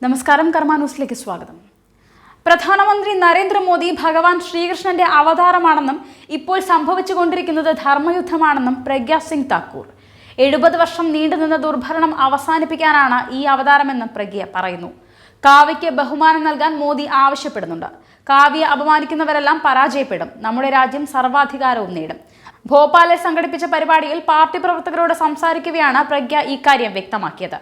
നമസ്കാരം, കർമ്മ ന്യൂസിലേക്ക് സ്വാഗതം. പ്രധാനമന്ത്രി നരേന്ദ്രമോദി ഭഗവാൻ ശ്രീകൃഷ്ണന്റെ അവതാരമാണെന്നും ഇപ്പോൾ സംഭവിച്ചുകൊണ്ടിരിക്കുന്നത് ധർമ്മയുദ്ധമാണെന്നും പ്രഗ്യാ സിംഗ് താക്കൂർ. 70 വർഷം നീണ്ടുനിന്ന ദുർഭരണം അവസാനിപ്പിക്കാനാണ് ഈ അവതാരമെന്നും പ്രഗ്യ പറയുന്നു. കാവ്യയ്ക്ക് ബഹുമാനം നൽകാൻ മോദി ആവശ്യപ്പെടുന്നുണ്ട്. കാവ്യയെ അപമാനിക്കുന്നവരെല്ലാം പരാജയപ്പെടും. നമ്മുടെ രാജ്യം സർവാധികാരവും നേടും. ഭോപ്പാലിൽ സംഘടിപ്പിച്ച പരിപാടിയിൽ പാർട്ടി പ്രവർത്തകരോട് സംസാരിക്കവെയാണ് പ്രഗ്യ ഇക്കാര്യം വ്യക്തമാക്കിയത്.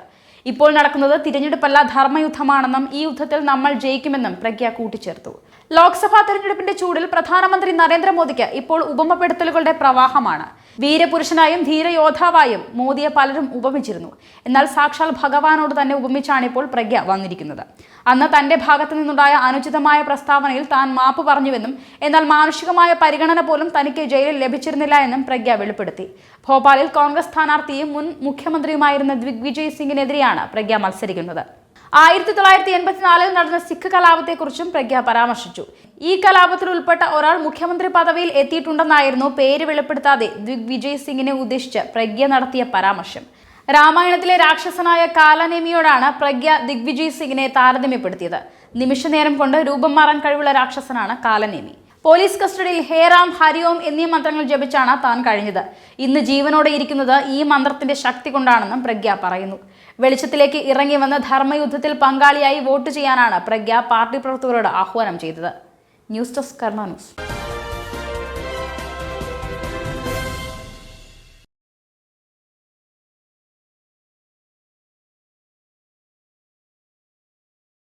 ഇപ്പോൾ നടക്കുന്നത് തിരഞ്ഞെടുപ്പല്ല, ധർമ്മയുദ്ധമാണെന്നും ഈ യുദ്ധത്തിൽ നമ്മൾ ജയിക്കുമെന്നും പ്രഗ്യ കൂട്ടിച്ചേർത്തു. ലോക്സഭാ തെരഞ്ഞെടുപ്പിന്റെ ചൂടിൽ പ്രധാനമന്ത്രി നരേന്ദ്രമോദിക്ക് ഇപ്പോൾ ഉപമപ്പെടുത്തലുകളുടെ പ്രവാഹമാണ്. വീരപുരുഷനായും ധീരയോദ്ധാവായും മോദിയെ പലരും ഉപമിച്ചിരുന്നു. എന്നാൽ സാക്ഷാൽ ഭഗവാനോട് തന്നെ ഉപമിച്ചാണ് ഇപ്പോൾ പ്രഗ്യ വന്നിരിക്കുന്നത്. അന്ന് തന്റെ ഭാഗത്തു നിന്നുണ്ടായ അനുചിതമായ പ്രസ്താവനയിൽ താൻ മാപ്പ് പറഞ്ഞുവെന്നും എന്നാൽ മാനുഷികമായ പരിഗണന പോലും തനിക്ക് ജയിലിൽ ലഭിച്ചിരുന്നില്ല എന്നും പ്രഗ്യ വെളിപ്പെടുത്തി. ഭോപ്പാലിൽ കോൺഗ്രസ് സ്ഥാനാർത്ഥിയും മുൻ മുഖ്യമന്ത്രിയുമായിരുന്ന ദിഗ്വിജയ് സിംഗിനെതിരെയാണ് പ്രഗ്യ മത്സരിക്കുന്നത്. 1984 നടന്ന സിഖ് കലാപത്തെക്കുറിച്ചും പ്രഗ്യ പരാമർശിച്ചു. ഈ കലാപത്തിൽ ഉൾപ്പെട്ട ഒരാൾ മുഖ്യമന്ത്രി പദവിയിൽ എത്തിയിട്ടുണ്ടെന്നായിരുന്നു പേര് വെളിപ്പെടുത്താതെ ദിഗ്വിജയ് സിംഗിനെ ഉദ്ദേശിച്ച് പ്രഗ്യ നടത്തിയ പരാമർശം. രാമായണത്തിലെ രാക്ഷസനായ കാലനേമിയോടാണ് പ്രഗ്യ ദിഗ്വിജയ് സിംഗിനെ താരതമ്യപ്പെടുത്തിയത്. നിമിഷനേരം കൊണ്ട് രൂപം മാറാൻ കഴിവുള്ള രാക്ഷസനാണ് കാലനേമി. പോലീസ് കസ്റ്റഡിയിൽ ഹേ റാം, ഹരി ഓം എന്നീ മന്ത്രങ്ങൾ ജപിച്ചാണ് താൻ കഴിഞ്ഞത്. ഇന്ന് ജീവനോടെ ഇരിക്കുന്നത് ഈ മന്ത്രത്തിന്റെ ശക്തി കൊണ്ടാണെന്നും പ്രഗ്യ പറയുന്നു. വെളിച്ചത്തിലേക്ക് ഇറങ്ങി വന്ന് ധർമ്മയുദ്ധത്തിൽ പങ്കാളിയായി വോട്ട് ചെയ്യാനാണ് പ്രഗ്യ പാർട്ടി പ്രവർത്തകരോട് ആഹ്വാനം ചെയ്തത്. ന്യൂസ് ഡെസ്ക്, കർമ്മ ന്യൂസ്.